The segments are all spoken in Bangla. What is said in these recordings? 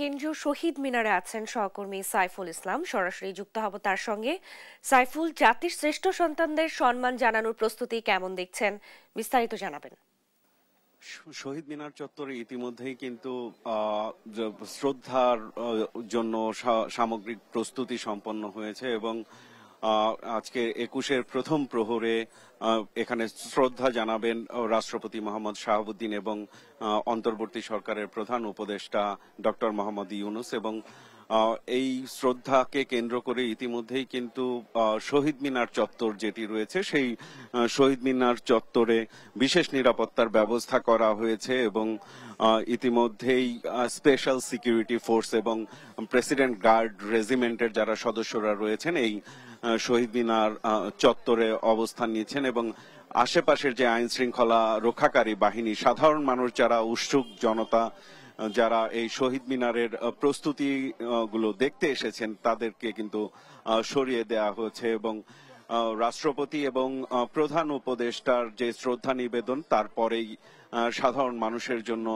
কেন্দ্রীয় শহীদ মিনারে আছেন সহকর্মী সাইফুল ইসলাম। সরাসরি যুক্ত হব তার সঙ্গে। সাইফুল, জাতির শ্রেষ্ঠ সন্তানদের সম্মান জানানোর প্রস্তুতি কেমন দেখছেন, বিস্তারিত জানাবেন। শহীদ মিনার চত্বরে ইতিমধ্যেই কিন্তু শ্রদ্ধার জন্য সামগ্রিক প্রস্তুতি সম্পন্ন হয়েছে এবং আজকে 21-এর প্রথম প্রহরে এখানে শ্রদ্ধা জানাবেন রাষ্ট্রপতি মোহাম্মদ শাহাবুদ্দিন এবং অন্তর্বর্তী সরকারের প্রধান উপদেষ্টা ডক্টর মোহাম্মদ ইউনূস। এবং এই শ্রদ্ধাকে কেন্দ্র করে ইতিমধ্যেই কিন্তু শহীদ মিনার চত্বর যেটি রয়েছে সেই শহীদ মিনার চত্বরে বিশেষ নিরাপত্তার ব্যবস্থা করা হয়েছে এবং ইতিমধ্যেই স্পেশাল সিকিউরিটি ফোর্স এবং প্রেসিডেন্ট গার্ড রেজিমেন্টের যারা সদস্যরা রয়েছেন এই শহীদ মিনার চত্বরে অবস্থান নিয়েছেন এবং আশেপাশের যে আইন শৃঙ্খলা রক্ষাকারী বাহিনী, সাধারণ মানুষ যারা উৎসুক জনতা যারা এই শহীদ মিনারের প্রস্তুতি গুলো দেখতে এসেছেন তাদেরকে কিন্তু সরিয়ে দেওয়া হয়েছে এবং রাষ্ট্রপতি এবং প্রধান উপদেষ্টার যে শ্রদ্ধা নিবেদন তারপরেই সাধারণ মানুষের জন্য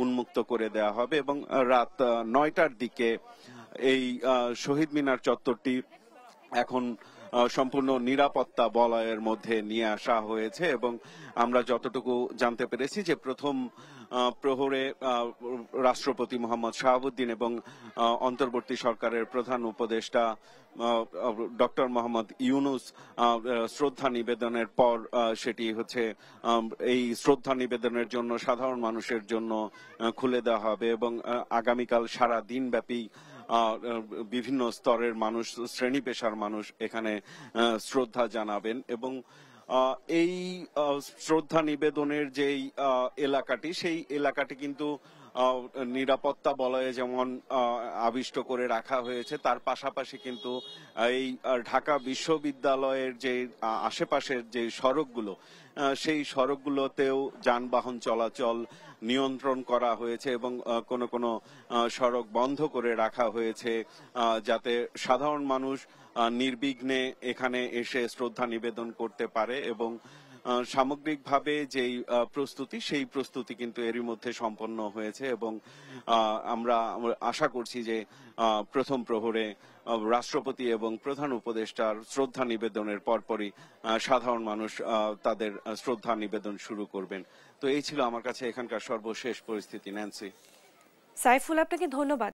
উন্মুক্ত করে দেওয়া হবে এবং রাত 9টার দিকে এই শহীদ মিনার চত্বরটি এখন সম্পূর্ণ নিরাপত্তা বলয়ের মধ্যে নিয়ে আসা হয়েছে এবং আমরা যতটুকু জানতে পেরেছি যে প্রথম প্রহরে রাষ্ট্রপতি মোহাম্মদ শাহাবুদ্দিন এবং অন্তর্বর্তী সরকারের প্রধান উপদেষ্টা ডক্টর মোহাম্মদ ইউনূস শ্রদ্ধা নিবেদনের পর সেটি হচ্ছে এই শ্রদ্ধা নিবেদনের জন্য সাধারণ মানুষের জন্য খুলে দেওয়া হবে এবং আগামীকাল সারা দিন ব্যাপী বিভিন্ন স্তরের মানুষ, শ্রেণী পেশার মানুষ এখানে শ্রদ্ধা জানাবেন এবং এই শ্রদ্ধা নিবেদনের যেই এলাকাটি সেই এলাকাটি কিন্তু নিরাপত্তা বলয়ে যেমন আবিষ্ট করে রাখা হয়েছে তার পাশাপাশি কিন্তু এই ঢাকা বিশ্ববিদ্যালয়ের যে আশেপাশের যে সড়কগুলো সেই সড়কগুলোতেও যানবাহন চলাচল নিয়ন্ত্রণ করা হয়েছে এবং কোনো কোনো সড়ক বন্ধ করে রাখা হয়েছে যাতে সাধারণ মানুষ নির্বিঘ্নে এখানে এসে শ্রদ্ধা নিবেদন করতে পারে এবং সামগ্রিকভাবে যেই প্রস্তুতি সেই প্রস্তুতি কিন্তু এরই মধ্যে সম্পন্ন হয়েছে এবং আমরা আশা করছি যে প্রথম প্রহরে রাষ্ট্রপতি এবং প্রধান উপদেষ্টার শ্রদ্ধা নিবেদনের পরপরই সাধারণ মানুষ তাদের শ্রদ্ধা নিবেদন শুরু করবেন। তো এই ছিল আমার কাছে এখানকার সর্বশেষ পরিস্থিতি। ন্যান্সি। সাইফুল, আপনাকে ধন্যবাদ।